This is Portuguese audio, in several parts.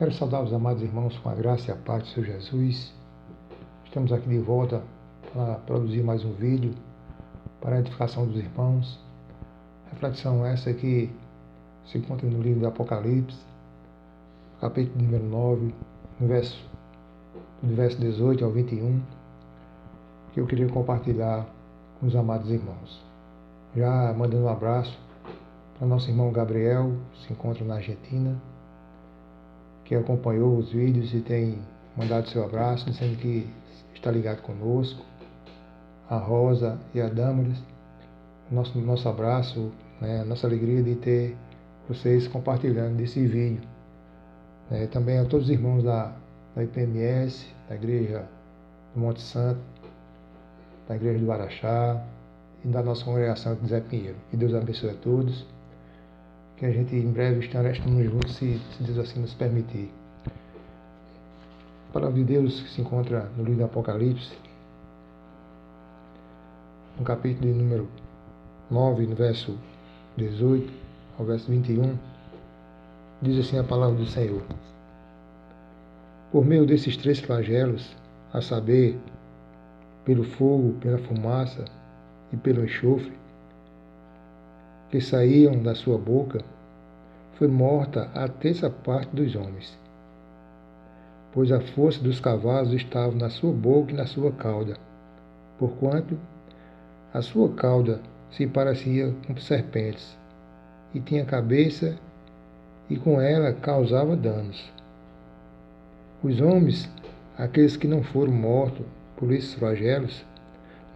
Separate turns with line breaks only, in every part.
Quero saudar os amados irmãos com a graça e a paz do Senhor Jesus. Estamos aqui de volta para produzir mais um vídeo para a edificação dos irmãos. Reflexão essa que se encontra no livro do Apocalipse, capítulo número 9, do verso 18 ao 21, que eu queria compartilhar com os amados irmãos. Já mandando um abraço para nosso irmão Gabriel, que se encontra na Argentina, que acompanhou os vídeos e tem mandado seu abraço, dizendo que está ligado conosco. A Rosa e a Damaris, nosso abraço, nossa alegria de ter vocês compartilhando desse vídeo. Também a todos os irmãos da IPMS, da Igreja do Monte Santo, da Igreja do Araxá e da nossa congregação de Zé Pinheiro. Que Deus abençoe a todos. Que a gente em breve estaremos juntos, se Deus assim nos permitir. A palavra de Deus que se encontra no livro do Apocalipse, no capítulo número 9, no verso 18 ao verso 21, diz assim a palavra do Senhor: por meio desses 3 flagelos, a saber, pelo fogo, pela fumaça e pelo enxofre, que saíam da sua boca, foi morta a 1/3 parte dos homens, pois a força dos cavalos estava na sua boca e na sua cauda, porquanto a sua cauda se parecia com serpentes, e tinha cabeça, e com ela causava danos. Os homens, aqueles que não foram mortos por esses flagelos,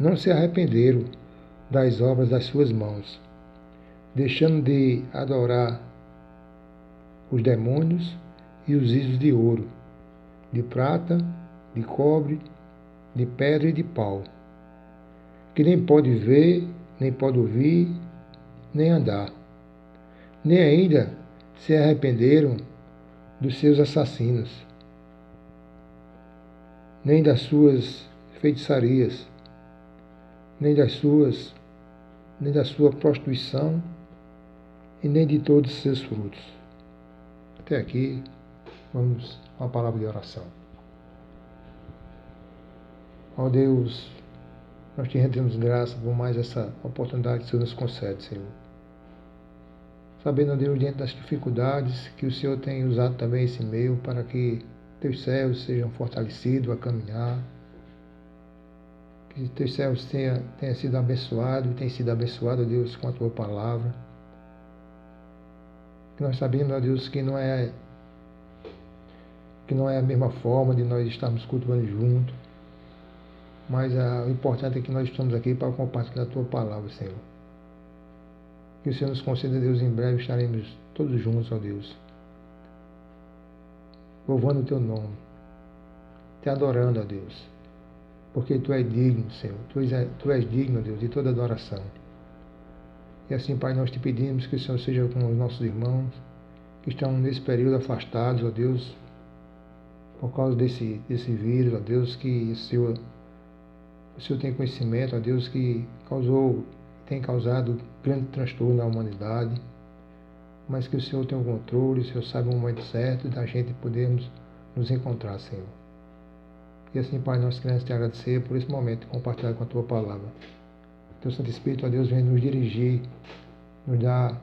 não se arrependeram das obras das suas mãos, deixando de adorar os demônios e os ídolos de ouro, de prata, de cobre, de pedra e de pau, que nem pode ver, nem pode ouvir, nem andar. Nem ainda se arrependeram dos seus assassinos, nem das suas feitiçarias, nem da sua prostituição, e nem de todos os seus frutos. Até aqui, vamos a uma palavra de oração. Ó Deus, nós te rendemos graça por mais essa oportunidade que o Senhor nos concede, Senhor. Sabendo, ó Deus, diante das dificuldades, que o Senhor tem usado também esse meio para que teus servos sejam fortalecidos a caminhar, que teus servos tenham sido abençoados e tenham sido abençoados, ó Deus, com a tua palavra. Que nós sabemos, ó Deus, que não é a mesma forma de nós estarmos cultuando juntos, mas o importante é que nós estamos aqui para compartilhar a tua palavra, Senhor. Que o Senhor nos conceda, Deus, em breve estaremos todos juntos, ó Deus, louvando o teu nome, te adorando, ó Deus, porque tu és digno, Senhor, tu és digno, ó Deus, de toda adoração. E assim, Pai, nós te pedimos que o Senhor seja com os nossos irmãos que estão nesse período afastados, ó Deus, por causa desse vírus, ó Deus, que o Senhor tem conhecimento, ó Deus, que tem causado grande transtorno na humanidade, mas que o Senhor tem o controle, o Senhor sabe o momento certo da gente podermos nos encontrar, Senhor. E assim, Pai, nós queremos te agradecer por esse momento de compartilhar com a tua palavra. Teu Santo Espírito, ó Deus, vem nos dirigir, nos dar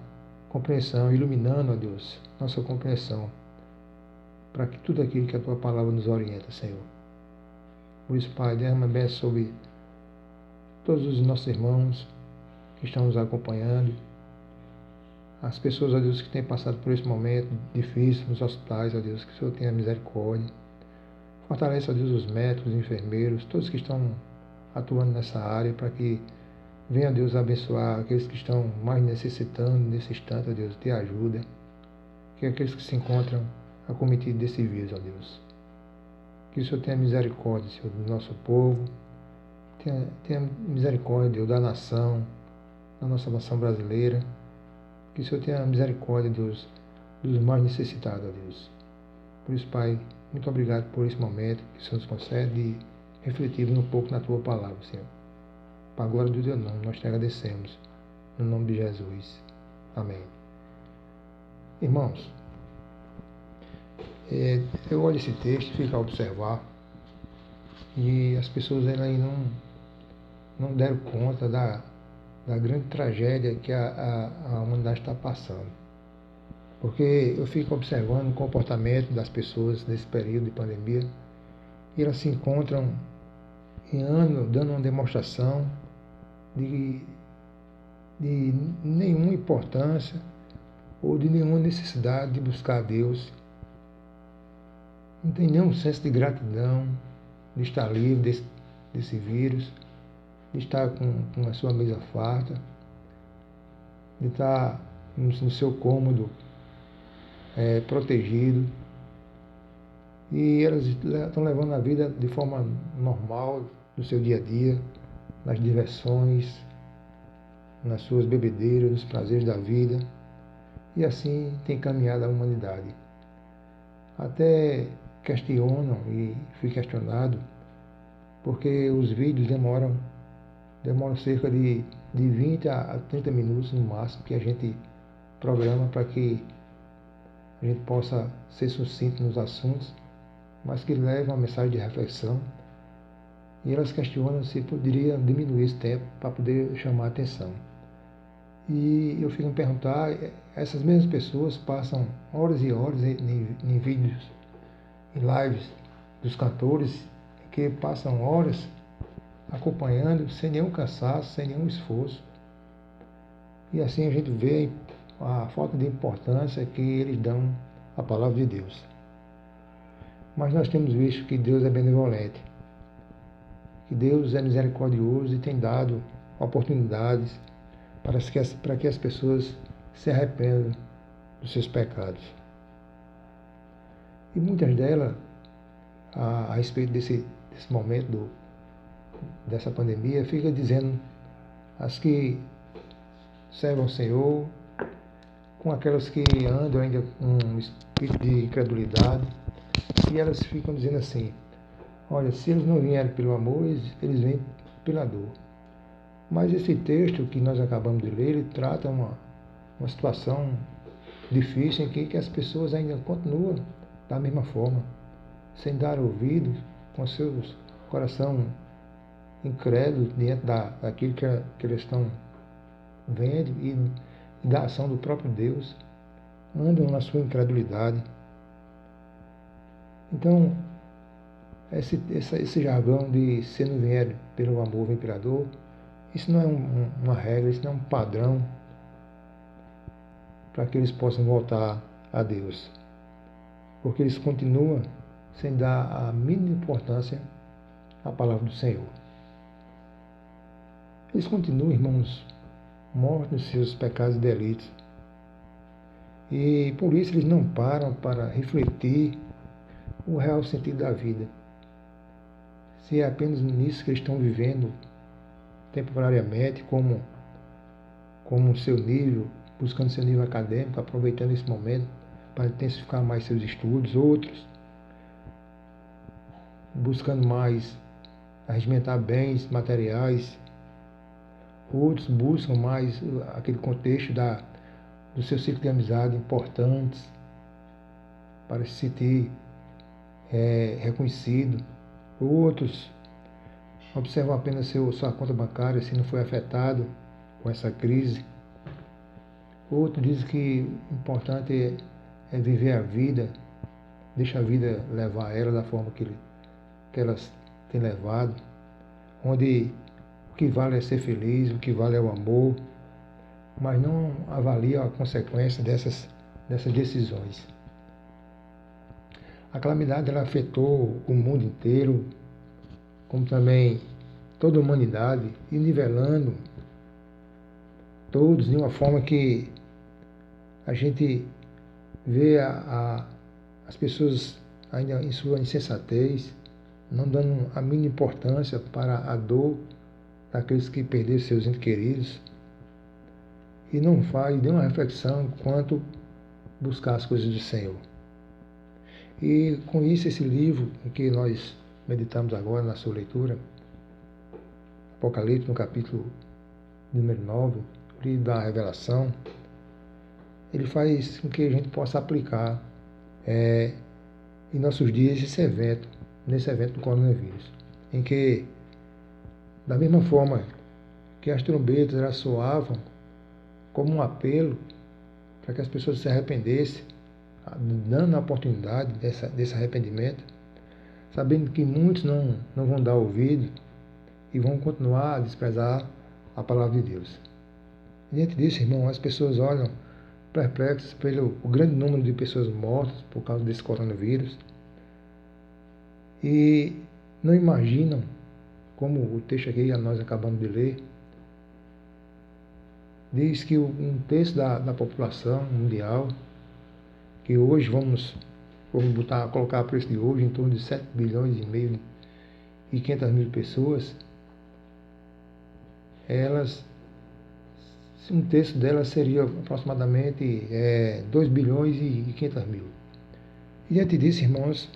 compreensão, iluminando, ó Deus, nossa compreensão, para que tudo aquilo que a tua palavra nos orienta, Senhor. Por isso, Pai, derrama bênção sobre todos os nossos irmãos que estão nos acompanhando, as pessoas, ó Deus, que têm passado por esse momento difícil nos hospitais, ó Deus, que o Senhor tenha misericórdia. Fortaleça, ó Deus, os médicos, os enfermeiros, todos que estão atuando nessa área, para que venha, Deus, abençoar aqueles que estão mais necessitando nesse instante, ó Deus, de ajuda. Que aqueles que se encontram acometidos desse vírus, ó Deus. Que o Senhor tenha misericórdia, Senhor, do nosso povo. Tenha misericórdia, Deus, da nação, da nossa nação brasileira. Que o Senhor tenha misericórdia dos mais necessitados, ó Deus. Por isso, Pai, muito obrigado por esse momento que o Senhor nos concede de refletirmos um pouco na tua palavra, Senhor. Para a glória do teu nome, nós te agradecemos. No nome de Jesus. Amém. Irmãos, Eu olho esse texto e fico a observar, e as pessoas ainda não deram conta da grande tragédia que a humanidade está passando. Porque eu fico observando o comportamento das pessoas nesse período de pandemia, e elas se encontram em ano dando uma demonstração de nenhuma importância ou de nenhuma necessidade de buscar a Deus. Não tem nenhum senso de gratidão de estar livre desse vírus, de estar com a sua mesa farta, de estar no seu cômodo protegido. E elas estão levando a vida de forma normal, no seu dia a dia, nas diversões, nas suas bebedeiras, nos prazeres da vida. E assim tem caminhado a humanidade. Até questionam, e fui questionado, porque os vídeos demoram cerca de 20 a 30 minutos no máximo, que a gente programa para que a gente possa ser sucinto nos assuntos, mas que leve uma mensagem de reflexão. E elas questionam se poderia diminuir esse tempo para poder chamar a atenção. E eu fico me perguntar, essas mesmas pessoas passam horas e horas em vídeos, em lives dos cantores, que passam horas acompanhando sem nenhum cansaço, sem nenhum esforço. E assim a gente vê a falta de importância que eles dão à palavra de Deus. Mas nós temos visto que Deus é benevolente, que Deus é misericordioso e tem dado oportunidades para que as pessoas se arrependam dos seus pecados. E muitas delas, a respeito desse momento dessa pandemia, fica dizendo as que servem ao Senhor, com aquelas que andam ainda com um espírito de incredulidade, e elas ficam dizendo assim: olha, se eles não vierem pelo amor, eles vêm pela dor. Mas esse texto que nós acabamos de ler, ele trata uma situação difícil em que as pessoas ainda continuam da mesma forma, sem dar ouvido, com seus coração incrédulo diante daquilo que eles estão vendo e da ação do próprio Deus, andam na sua incredulidade. Então, esse jargão de se não vier pelo amor, vem pela dor, isso não é uma regra, isso não é um padrão para que eles possam voltar a Deus. Porque eles continuam sem dar a mínima importância à palavra do Senhor. Eles continuam, irmãos, mortos nos seus pecados e delitos. E por isso eles não param para refletir o real sentido da vida. Se é apenas nisso que eles estão vivendo temporariamente, como seu nível, buscando seu nível acadêmico, aproveitando esse momento para intensificar mais seus estudos, outros buscando mais arregimentar bens materiais, outros buscam mais aquele contexto do seu ciclo de amizade importantes para se sentir reconhecido, outros observam apenas sua conta bancária, se não foi afetado com essa crise. Outro diz que o importante é viver a vida, deixa a vida levar ela da forma que elas têm levado, onde o que vale é ser feliz, o que vale é o amor, mas não avalia a consequência dessas decisões. A calamidade ela afetou o mundo inteiro, como também toda a humanidade, e nivelando todos de uma forma que a gente vê as pessoas ainda em sua insensatez, não dando a mínima importância para a dor daqueles que perderam seus entes queridos, e não faz nenhuma reflexão quanto buscar as coisas do Senhor. E com isso, esse livro em que nós meditamos agora na sua leitura, Apocalipse, no capítulo número 9, o livro da Revelação, ele faz com que a gente possa aplicar em nossos dias nesse evento do coronavírus, em que, da mesma forma que as trombetas elas soavam como um apelo para que as pessoas se arrependessem, dando a oportunidade desse arrependimento, sabendo que muitos não vão dar ouvido e vão continuar a desprezar a palavra de Deus. Diante disso, irmão, as pessoas olham perplexas pelo o grande número de pessoas mortas por causa desse coronavírus e não imaginam, como o texto aqui que nós acabamos de ler, diz que um terço da população mundial, que hoje vamos colocar a preço de hoje em torno de 7 bilhões e meio e 500 mil pessoas, um terço delas seria aproximadamente 2 bilhões e 500 mil. E diante disso, irmãos,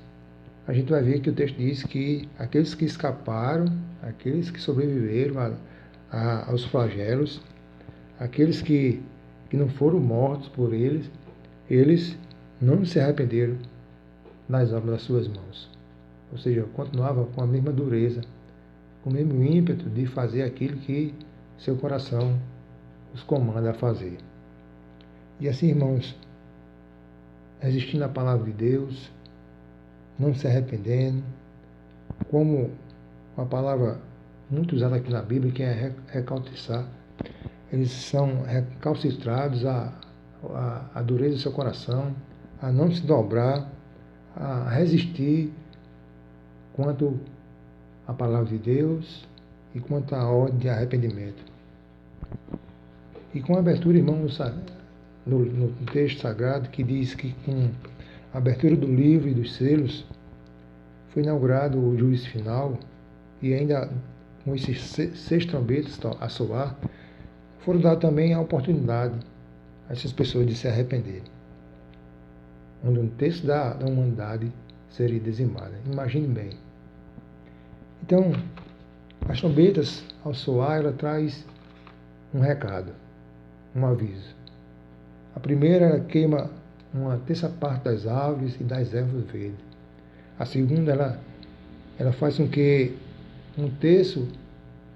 a gente vai ver que o texto diz que aqueles que escaparam, aqueles que sobreviveram aos flagelos, aqueles que não foram mortos por eles não se arrependeram das obras das suas mãos. Ou seja, continuavam com a mesma dureza, com o mesmo ímpeto de fazer aquilo que seu coração os comanda a fazer. E assim, irmãos, resistindo à palavra de Deus, não se arrependendo, como uma palavra muito usada aqui na Bíblia, que é recalcitrar, eles são recalcitrados à dureza do seu coração, a não se dobrar, a resistir quanto à palavra de Deus e quanto à ordem de arrependimento. E com a abertura, irmãos, no texto sagrado, que diz que com a abertura do livro e dos selos, foi inaugurado o juízo final, e ainda com esses 6 trombetas a soar, foram dadas também a oportunidade a essas pessoas de se arrependerem, onde um terço da humanidade seria dizimada. Imagine bem. Então, as trombetas, ao soar, ela traz um recado, um aviso. A primeira, ela queima uma terça parte das árvores e das ervas verdes. A segunda, ela faz com que um terço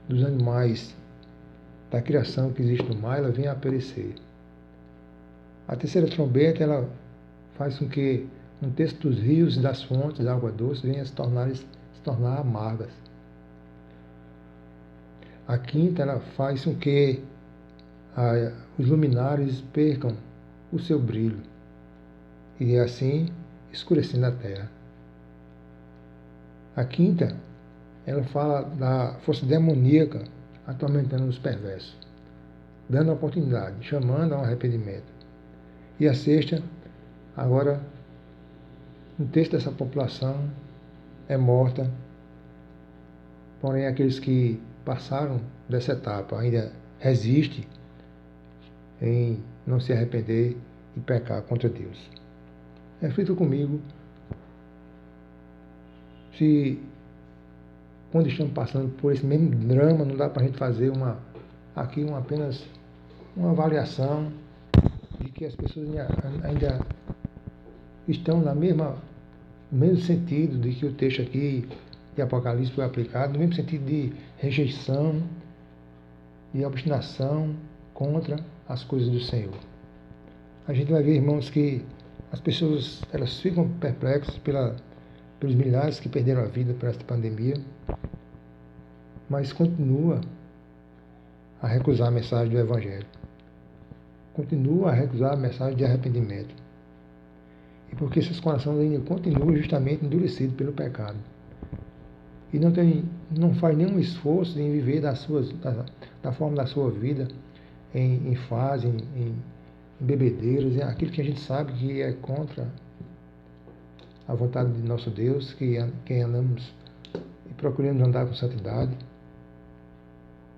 dos animais da criação que existe no mar, ela venha a perecer. A terceira trombeta, ela faz com que um terço dos rios e das fontes de água doce venha a se tornar amargas. A quinta, ela faz com que os luminares percam o seu brilho e assim escurecendo a terra. A quinta, ela fala da força demoníaca atormentando os perversos, dando a oportunidade, chamando a um arrependimento. E a sexta, agora, um terço dessa população é morta, porém aqueles que passaram dessa etapa ainda resistem em não se arrepender e pecar contra Deus. Reflita comigo se, quando estamos passando por esse mesmo drama, não dá para a gente fazer apenas uma avaliação de que as pessoas ainda estão no mesmo sentido de que o texto aqui de Apocalipse foi aplicado, no mesmo sentido de rejeição, de obstinação contra as coisas do Senhor. A gente vai ver, irmãos, que as pessoas elas ficam perplexas pelos milhares que perderam a vida por esta pandemia, mas continua a recusar a mensagem do Evangelho. Continua a recusar a mensagem de arrependimento. E porque seus corações ainda continuam justamente endurecidos pelo pecado. E não faz nenhum esforço em viver da forma da sua vida, em fase, em bebedeiras, em aquilo que a gente sabe que é contra a vontade de nosso Deus, que andamos e procuramos andar com santidade.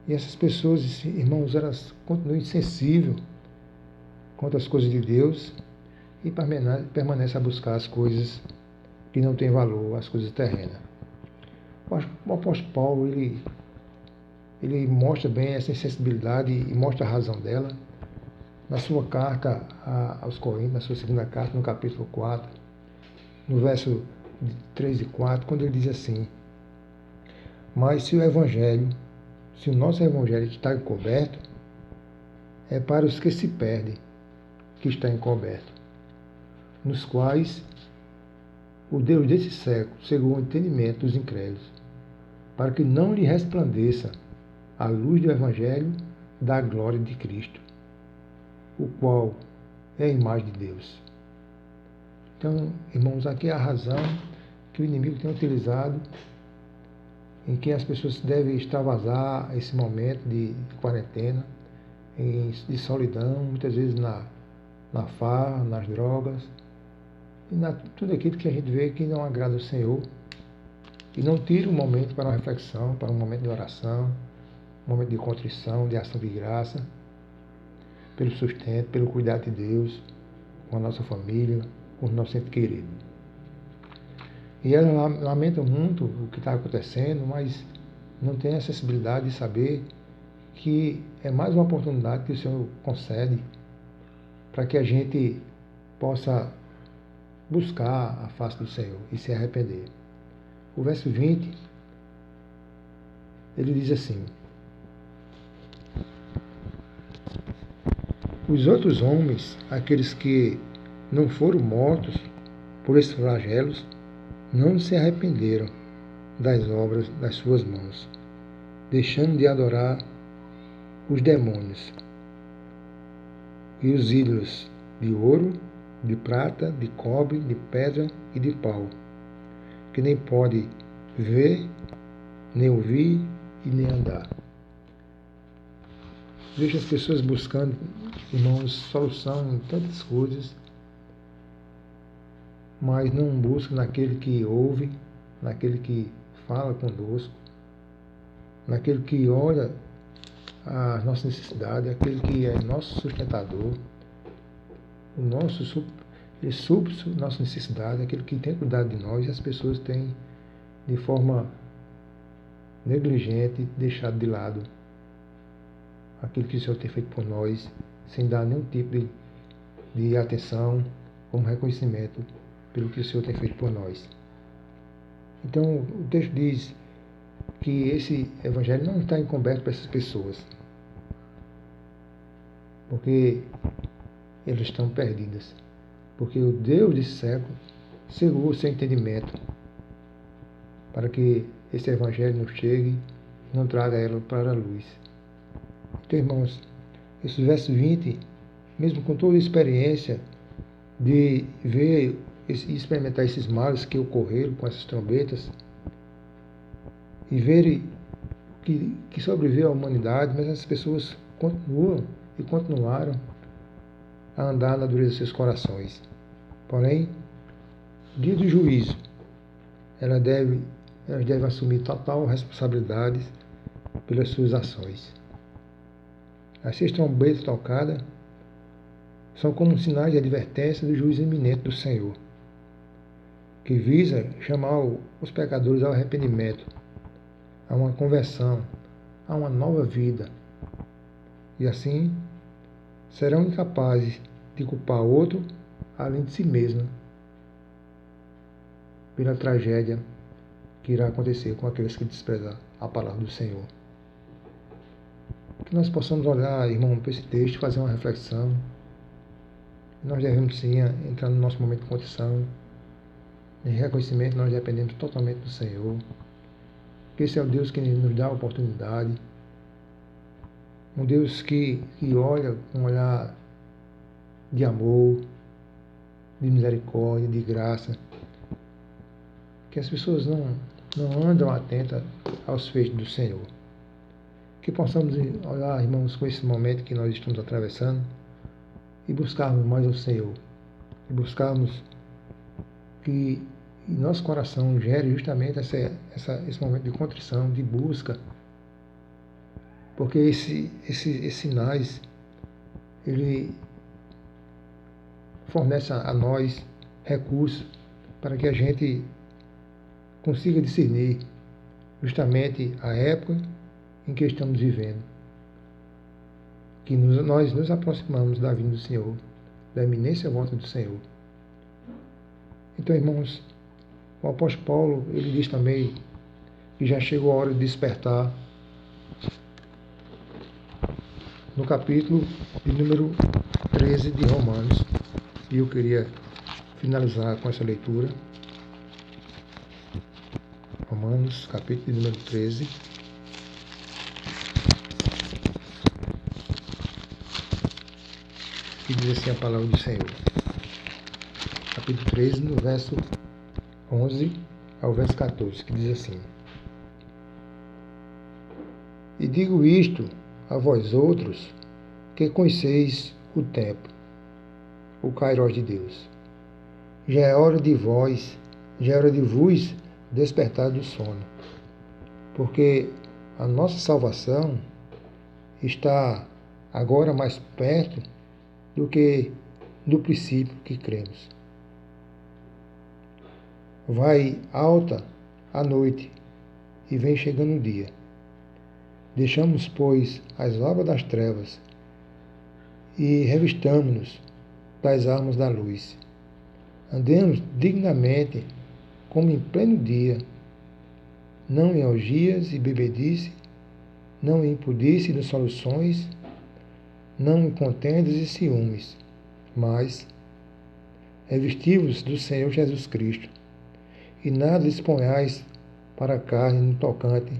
E essas pessoas, irmãos, elas continuam insensíveis contra as coisas de Deus e permanecem a buscar as coisas que não têm valor, as coisas terrenas. O apóstolo Paulo, ele mostra bem essa insensibilidade e mostra a razão dela na sua carta aos Coríntios, na sua segunda carta, no capítulo 4, no verso 3 e 4, quando ele diz assim: mas se o nosso Evangelho está encoberto, é para os que se perdem que está encoberto, nos quais o Deus desse século cegou o entendimento dos incrédulos, para que não lhe resplandeça a luz do Evangelho da glória de Cristo, o qual é a imagem de Deus. Então, irmãos, aqui é a razão que o inimigo tem utilizado, em que as pessoas devem extravasar esse momento de quarentena, de solidão, muitas vezes na farra, nas drogas, e tudo aquilo que a gente vê que não agrada ao Senhor, e não tira um momento para uma reflexão, para um momento de oração, um momento de contrição, de ação de graça, pelo sustento, pelo cuidado de Deus, com a nossa família, com o nosso ente querido. E ela lamenta muito o que está acontecendo, mas não tem a sensibilidade de saber que é mais uma oportunidade que o Senhor concede para que a gente possa buscar a face do Senhor e se arrepender. O verso 20, ele diz assim: os outros homens, aqueles que não foram mortos por esses flagelos, não se arrependeram das obras das suas mãos, deixando de adorar os demônios e os ídolos de ouro, de prata, de cobre, de pedra e de pau, que nem pode ver, nem ouvir e nem andar. Vejo as pessoas buscando, irmãos, solução em tantas coisas, mas não buscam naquele que ouve, naquele que fala conosco, naquele que olha as nossas necessidades, aquele que é nosso sustentador, ele supre nossas necessidades, aquele que tem cuidado de nós, e as pessoas têm, de forma negligente, deixado de lado aquilo que o Senhor tem feito por nós, sem dar nenhum tipo de atenção, como reconhecimento pelo que o Senhor tem feito por nós. Então, o texto diz que esse evangelho não está encoberto para essas pessoas, porque elas estão perdidas, porque o Deus desse século cegou o seu entendimento para que esse evangelho não chegue, não traga ela para a luz. Então, irmãos, esse verso 20, mesmo com toda a experiência de ver e experimentar esses males que ocorreram com essas trombetas, e ver que sobreviveu a humanidade, mas as pessoas continuam e continuaram a andar na dureza de seus corações. Porém, dia do juízo, elas devem assumir total responsabilidade pelas suas ações. As 6 trombetas tocadas são como sinais de advertência do juízo iminente do Senhor, que visa chamar os pecadores ao arrependimento, a uma conversão, a uma nova vida. E assim serão incapazes de culpar outro além de si mesmo pela tragédia que irá acontecer com aqueles que desprezam a palavra do Senhor. Que nós possamos olhar, irmão, para esse texto, fazer uma reflexão. Nós devemos sim entrar no nosso momento de condição, de reconhecimento. Nós dependemos totalmente do Senhor, que esse é o Deus que nos dá a oportunidade, um Deus que olha com um olhar de amor, de misericórdia, de graça, que as pessoas não andam atentas aos feitos do Senhor. Que possamos olhar, irmãos, com esse momento que nós estamos atravessando e buscarmos mais ao Senhor, e buscarmos que em nosso coração gere justamente esse momento de contrição, de busca, porque esses sinais, ele fornece a nós recursos para que a gente consiga discernir justamente a época em que estamos vivendo, que nós nos aproximamos da vinda do Senhor, da iminência volta do Senhor. Então, irmãos, o apóstolo Paulo, ele diz também que já chegou a hora de despertar. No capítulo de número 13 de Romanos, e eu queria finalizar com essa leitura. Romanos, capítulo de número 13. Que diz assim a palavra do Senhor. Capítulo 13, no verso 11 ao verso 14, que diz assim: E digo isto a vós outros, que conheceis o tempo, o Kairos de Deus. Já é hora de vós, já é hora de vos despertar do sono, porque a nossa salvação está agora mais perto do que no princípio que cremos. Vai alta a noite e vem chegando o dia. Deixamos, pois, as obras das trevas e revistamo-nos das armas da luz. Andemos dignamente, como em pleno dia, não em orgias e bebedice, não em impudice e dissoluções, não em contendas e ciúmes, mas revesti-vos do Senhor Jesus Cristo, e nada exponhais para a carne no tocante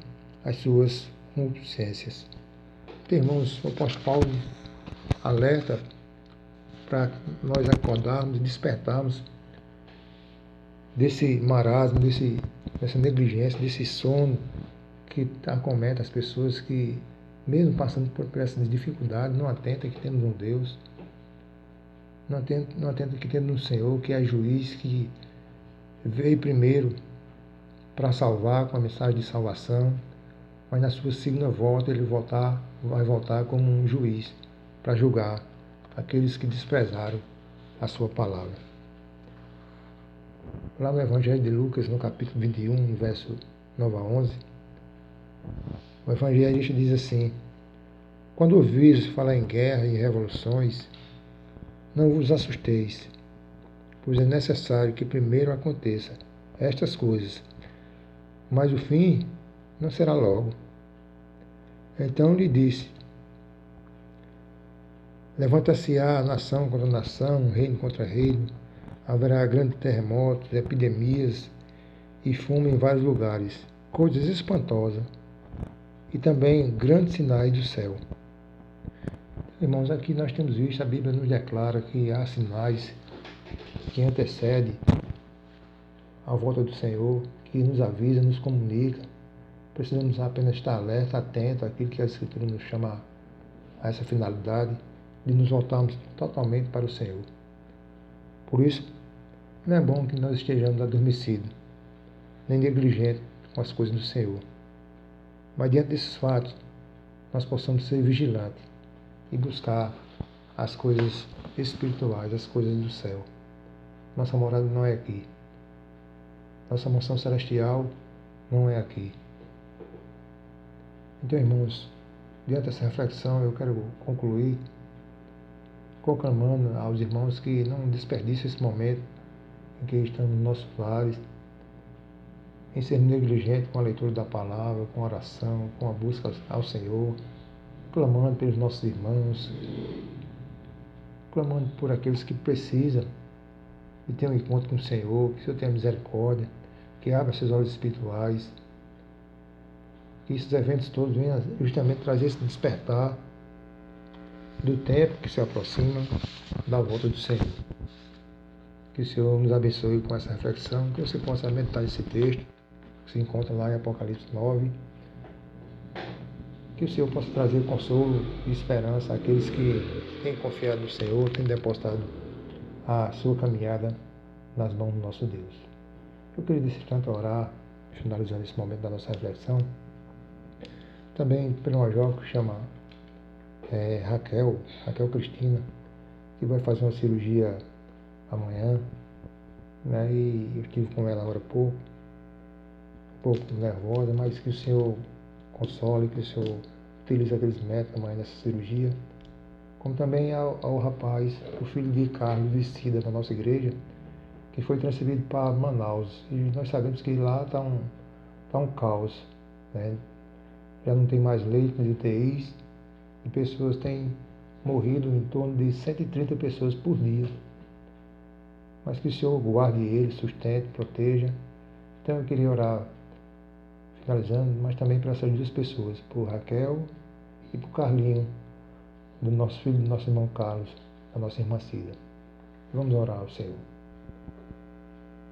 às suas concupiscências. Então, irmãos, o apóstolo Paulo alerta para nós acordarmos e despertarmos desse marasmo, dessa negligência, desse sono que acomete as pessoas que, mesmo passando por essas dificuldades, não atentam que temos um Deus, não atentam que temos um Senhor que é juiz, que veio primeiro para salvar com a mensagem de salvação, mas na sua segunda volta ele vai voltar como um juiz para julgar aqueles que desprezaram a sua palavra. Lá no Evangelho de Lucas, no capítulo 21, no verso 9 a 11, o evangelista diz assim: Quando ouvis falar em guerra e revoluções, não vos assusteis, pois é necessário que primeiro aconteça estas coisas, mas o fim não será logo. Então lhe disse: Levanta-se-á nação contra nação, reino contra reino, haverá grandes terremotos, epidemias e fome em vários lugares, coisas espantosas, e também grandes sinais do céu. Irmãos, aqui nós temos visto, a Bíblia nos declara que há sinais que antecedem a volta do Senhor, que nos avisa, nos comunica. Precisamos apenas estar alerta, atento àquilo que a Escritura nos chama a essa finalidade, de nos voltarmos totalmente para o Senhor. Por isso, não é bom que nós estejamos adormecidos, nem negligentes com as coisas do Senhor. Mas diante desses fatos, nós possamos ser vigilantes e buscar as coisas espirituais, as coisas do céu. Nossa morada não é aqui. Nossa mansão celestial não é aqui. Então, irmãos, diante dessa reflexão, eu quero concluir conclamando aos irmãos que não desperdicem esse momento em que estamos nos nossos lares, em ser negligente com a leitura da palavra, com a oração, com a busca ao Senhor, clamando pelos nossos irmãos, clamando por aqueles que precisam de ter um encontro com o Senhor, que o Senhor tenha misericórdia, que abra seus olhos espirituais, que esses eventos todos venham justamente trazer esse despertar do tempo que se aproxima da volta do Senhor. Que o Senhor nos abençoe com essa reflexão, que você possa meditar esse texto, que se encontra lá em Apocalipse 9, que o Senhor possa trazer consolo e esperança àqueles que têm confiado no Senhor, têm depositado a sua caminhada nas mãos do nosso Deus. Eu queria nesse instante orar, finalizando esse momento da nossa reflexão, também por uma jovem que chama Raquel Cristina, que vai fazer uma cirurgia amanhã, né? E eu estive com ela agora há pouco, um pouco nervosa, mas que o Senhor console, que o Senhor utilize aqueles médicos amanhã nessa cirurgia, como também ao rapaz, o filho de Carlos, vestida da nossa igreja, que foi transferido para Manaus. E nós sabemos que lá está um caos, né? Já não tem mais leitos nas UTIs e pessoas têm morrido em torno de 130 pessoas por dia. Mas que o Senhor guarde ele, sustente, proteja. Então eu queria orar, finalizando, mas também para essas duas pessoas, por Raquel e por Carlinho, do nosso filho, do nosso irmão Carlos, da nossa irmã Cida. Vamos orar ao Senhor.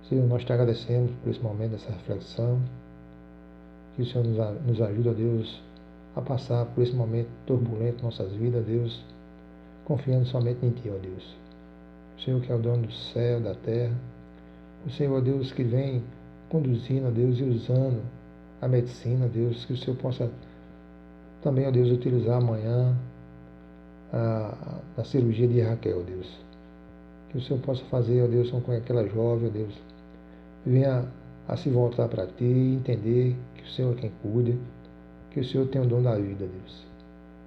Senhor, nós te agradecemos por esse momento, essa reflexão, que o Senhor nos ajude, ó Deus, a passar por esse momento turbulento em nossas vidas, Deus, confiando somente em Ti, ó Deus. O Senhor que é o dono do céu, da terra, o Senhor, ó Deus, que vem conduzindo, ó Deus, e usando a medicina, Deus, que o Senhor possa também, ó Deus, utilizar amanhã a cirurgia de Raquel, ó Deus. Que o Senhor possa fazer, ó Deus, com aquela jovem, ó Deus, venha a se voltar para Ti e entender que o Senhor é quem cuida, que o Senhor tem o dom da vida, Deus.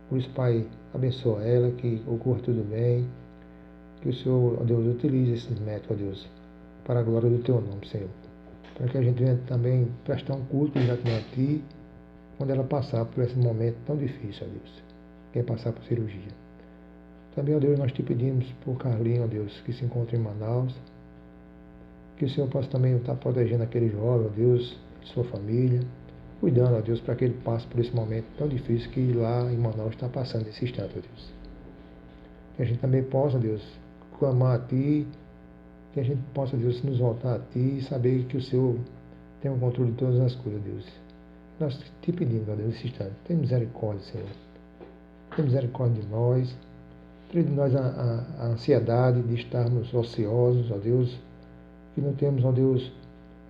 Por isso, Pai, abençoa ela, que ocorra tudo bem, que o Senhor, ó Deus, utilize esses métodos, ó Deus, para a glória do Teu nome, Senhor. Para que a gente venha também prestar um culto exatamente a Ti, quando ela passar por esse momento tão difícil, ó Deus, que é passar por cirurgia. Também, ó Deus, nós te pedimos por Carlinho, ó Deus, que se encontra em Manaus, que o Senhor possa também estar protegendo aquele jovem, ó Deus, sua família, cuidando, ó Deus, para que ele passe por esse momento tão difícil que lá em Manaus está passando esse instante, ó Deus. Que a gente também possa, Deus, clamar a Ti, que a gente possa, Deus, nos voltar a Ti e saber que o Senhor tem o controle de todas as coisas, Deus. Nós te pedimos, ó Deus, nesse instante, tem misericórdia, Senhor. Tem misericórdia de nós. Tire de nós a ansiedade de estarmos ociosos, ó Deus, que não temos, ó Deus,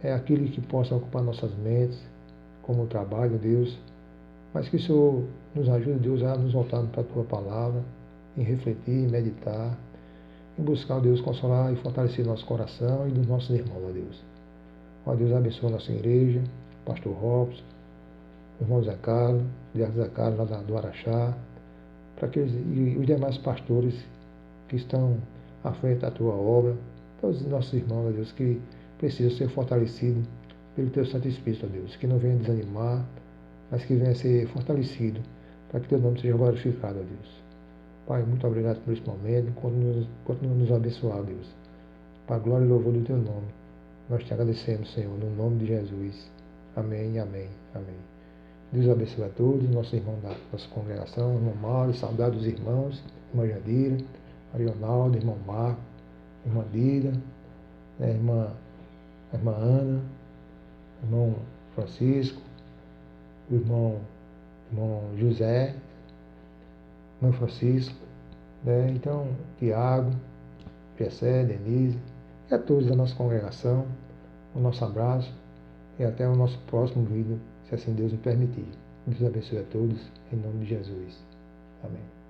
aquilo que possa ocupar nossas mentes, como o trabalho, Deus, mas que o Senhor nos ajude, Deus, a nos voltarmos para a Tua palavra, em refletir, em meditar, em buscar, ó Deus, consolar e fortalecer nosso coração e dos nossos irmãos, ó Deus. Ó Deus, abençoa a nossa igreja, pastor Robson, irmão Zé Carlos, Zé Carlos lá do Araxá, para aqueles e os demais pastores que estão à frente da Tua obra, todos os nossos irmãos, ó Deus, que precisam ser fortalecidos pelo Teu Santo Espírito, ó Deus, que não venha desanimar, mas que venha ser fortalecido, para que Teu nome seja glorificado, ó Deus. Pai, muito obrigado por esse momento, continua nos abençoar, ó Deus, para a glória e louvor do Teu nome. Nós te agradecemos, Senhor, no nome de Jesus. Amém, amém, amém. Deus abençoe a todos, nossos irmãos da nossa congregação, irmão Mauro, saudade dos irmãos, irmã Jandira, Arionaldo, irmão Marco, irmã Dira, irmã Ana, irmão Francisco, irmão José, irmão Francisco, então Tiago, Gessé, Denise, e a todos da nossa congregação, o nosso abraço e até o nosso próximo vídeo, se assim Deus nos permitir. Deus abençoe a todos, em nome de Jesus. Amém.